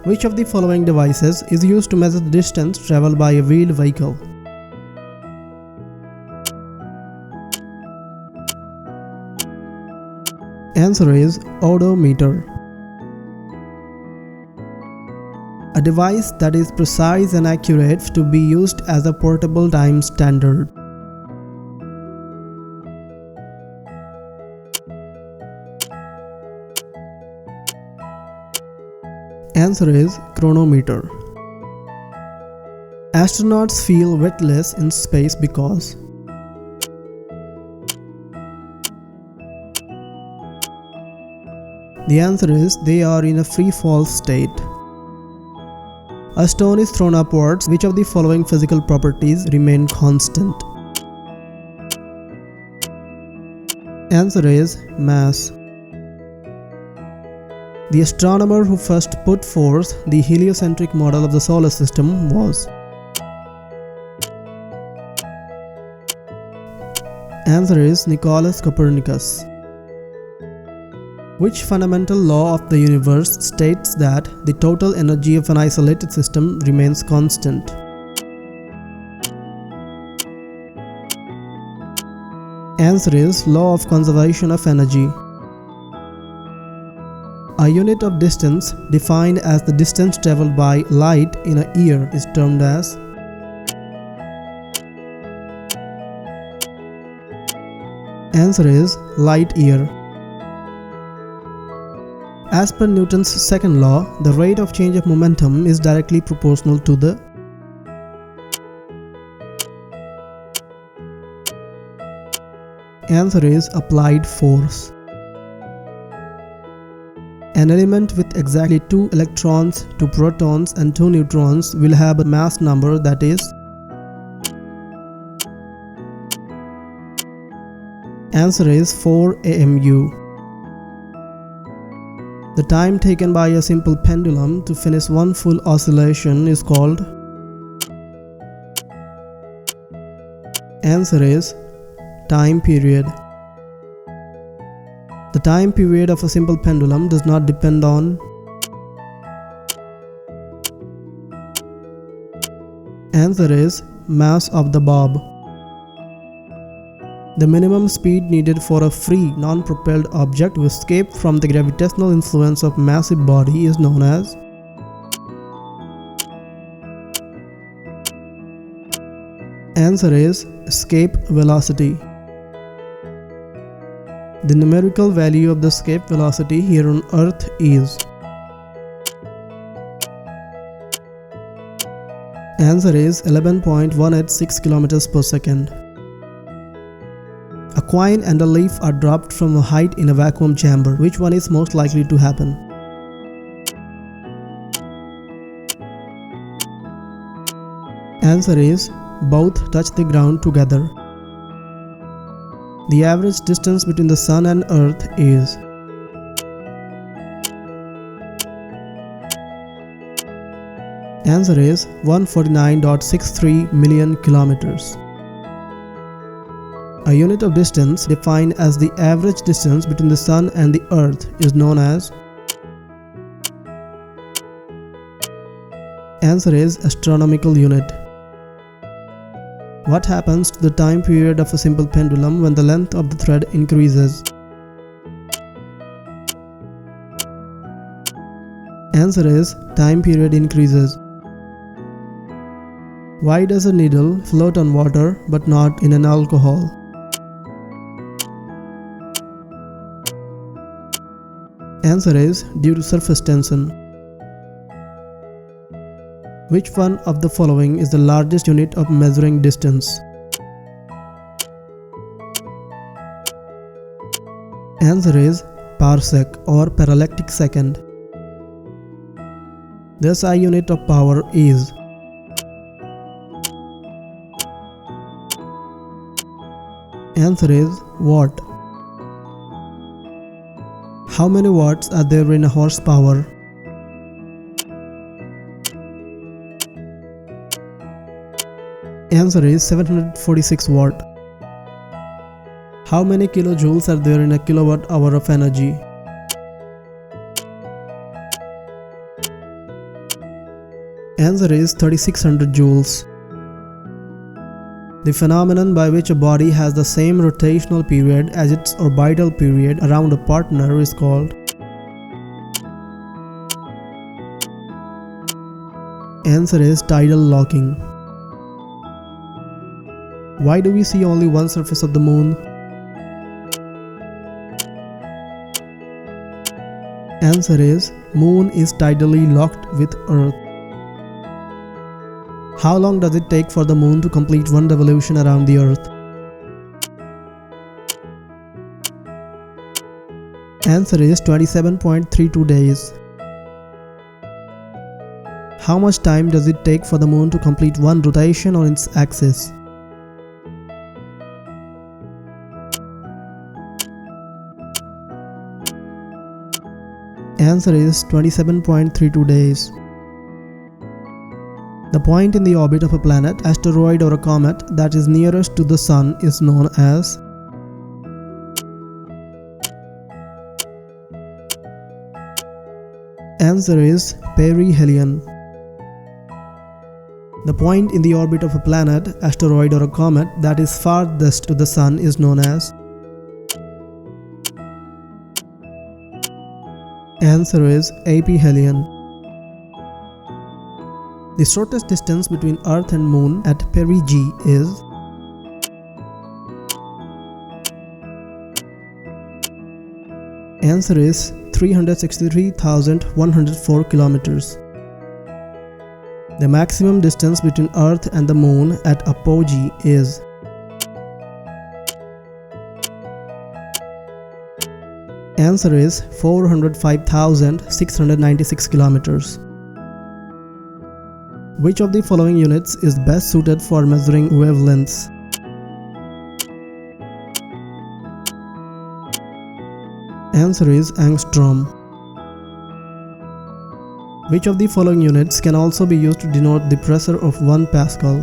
Which of the following devices is used to measure the distance traveled by a wheeled vehicle? Answer is odometer. A device that is precise and accurate to be used as a portable time standard. Answer is chronometer. Astronauts feel weightless in space because. The answer is they are in a free fall state. A stone is thrown upwards. Which of the following physical properties remain constant? Answer is mass. The astronomer who first put forth the heliocentric model of the solar system was. Answer is Nicholas Copernicus. Which fundamental law of the universe states that the total energy of an isolated system remains constant? Answer is law of conservation of energy. A unit of distance defined as the distance traveled by light in a year is termed as. Answer is light year. As per Newton's second law, the rate of change of momentum is directly proportional to the. Answer is applied force. An element with exactly 2 electrons, 2 protons and 2 neutrons will have a mass number that is. Answer is 4 AMU. The time taken by a simple pendulum to finish one full oscillation is called. Answer is time period. The time period of a simple pendulum does not depend on. Answer is mass of the bob. The minimum speed needed for a free, non-propelled object to escape from the gravitational influence of massive body is known as. Answer is escape velocity. The numerical value of the escape velocity here on Earth is. Answer is 11.186 km per second. A coin and a leaf are dropped from a height in a vacuum chamber. Which one is most likely to happen? Answer is both touch the ground together. The average distance between the Sun and Earth is. Answer is 149.63 million kilometers. A unit of distance defined as the average distance between the Sun and the Earth is known as. Answer is astronomical unit. What happens to the time period of a simple pendulum when the length of the thread increases? Answer is time period increases. Why does a needle float on water but not in an alcohol? Answer is due to surface tension. Which one of the following is the largest unit of measuring distance? Answer is parsec or parallactic second. The SI unit of power is. Answer is watt. How many watts are there in a horsepower? Answer is 746 watt. How many kilojoules are there in a kilowatt hour of energy? Answer is 3600 joules. The phenomenon by which a body has the same rotational period as its orbital period around a partner is called. Answer is tidal locking. Why do we see only one surface of the moon? Answer is moon is tidally locked with Earth. How long does it take for the moon to complete one revolution around the Earth? Answer is 27.32 days. How much time does it take for the moon to complete one rotation on its axis? Answer is 27.32 days. The point in the orbit of a planet, asteroid or a comet that is nearest to the Sun is known as. Answer is perihelion. The point in the orbit of a planet, asteroid or a comet that is farthest to the Sun is known as. Answer is aphelion. The shortest distance between Earth and Moon at perigee is. Answer is 363,104 kilometers. The maximum distance between Earth and the Moon at apogee is. Answer is 405,696 kilometers. Which of the following units is best suited for measuring wavelengths? Answer is angstrom. Which of the following units can also be used to denote the pressure of 1 Pascal?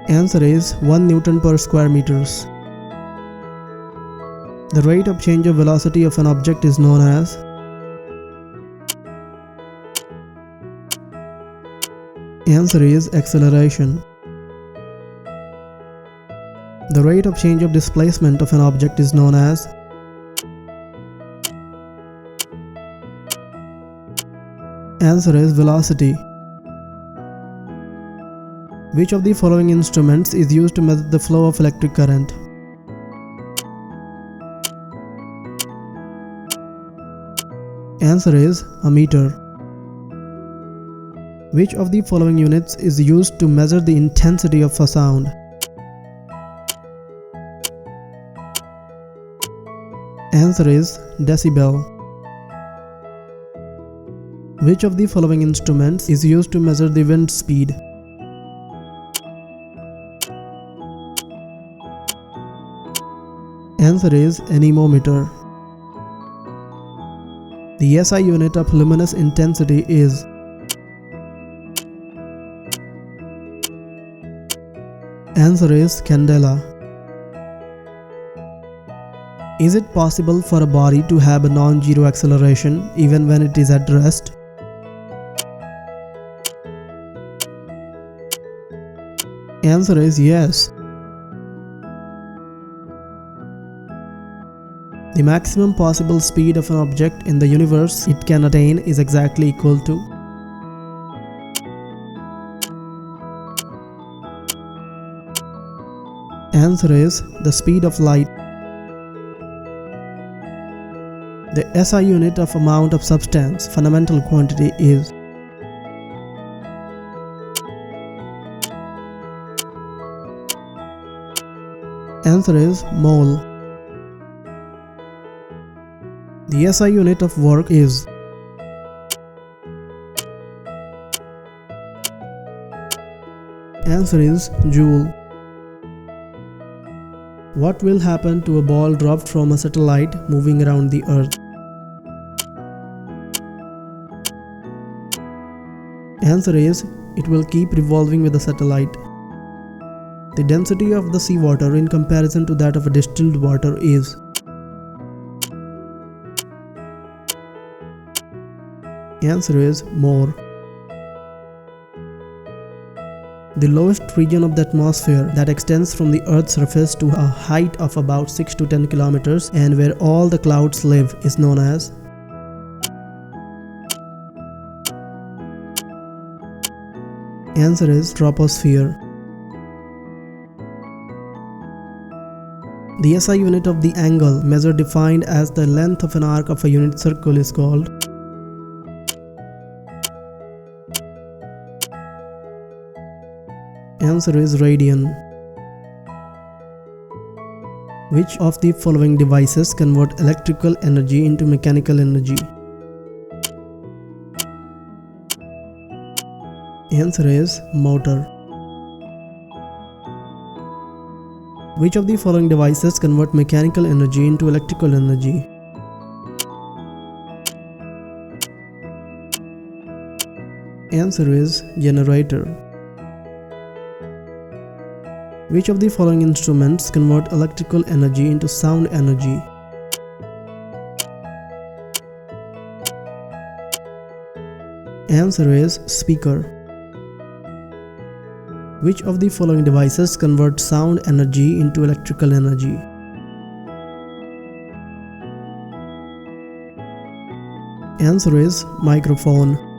Answer is 1 Newton per square meters. The rate of change of velocity of an object is known as. Answer is acceleration. The rate of change of displacement of an object is known as. Answer is velocity. Which of the following instruments is used to measure the flow of electric current? Answer is a meter. Which of the following units is used to measure the intensity of a sound? Answer is decibel. Which of the following instruments is used to measure the wind speed? Answer is anemometer. The SI unit of luminous intensity is. Answer is candela. Is it possible for a body to have a non-zero acceleration even when it is at rest? Answer is yes. The maximum possible speed of an object in the universe it can attain is exactly equal to. Answer is the speed of light. The SI unit of amount of substance, fundamental quantity, is. Answer is mole. The SI unit of work is. Answer is joule. What will happen to a ball dropped from a satellite moving around the Earth? Answer is, it will keep revolving with the satellite. The density of the seawater in comparison to that of a distilled water is. Answer is more. The lowest region of the atmosphere that extends from the Earth's surface to a height of about 6 to 10 kilometers and where all the clouds live is known as. Answer is troposphere. The SI unit of the angle measure defined as the length of an arc of a unit circle is called. Answer is radian. Which of the following devices convert electrical energy into mechanical energy? Answer is motor. Which of the following devices convert mechanical energy into electrical energy? Answer is generator. Which of the following instruments convert electrical energy into sound energy? Answer is speaker. Which of the following devices convert sound energy into electrical energy? Answer is microphone.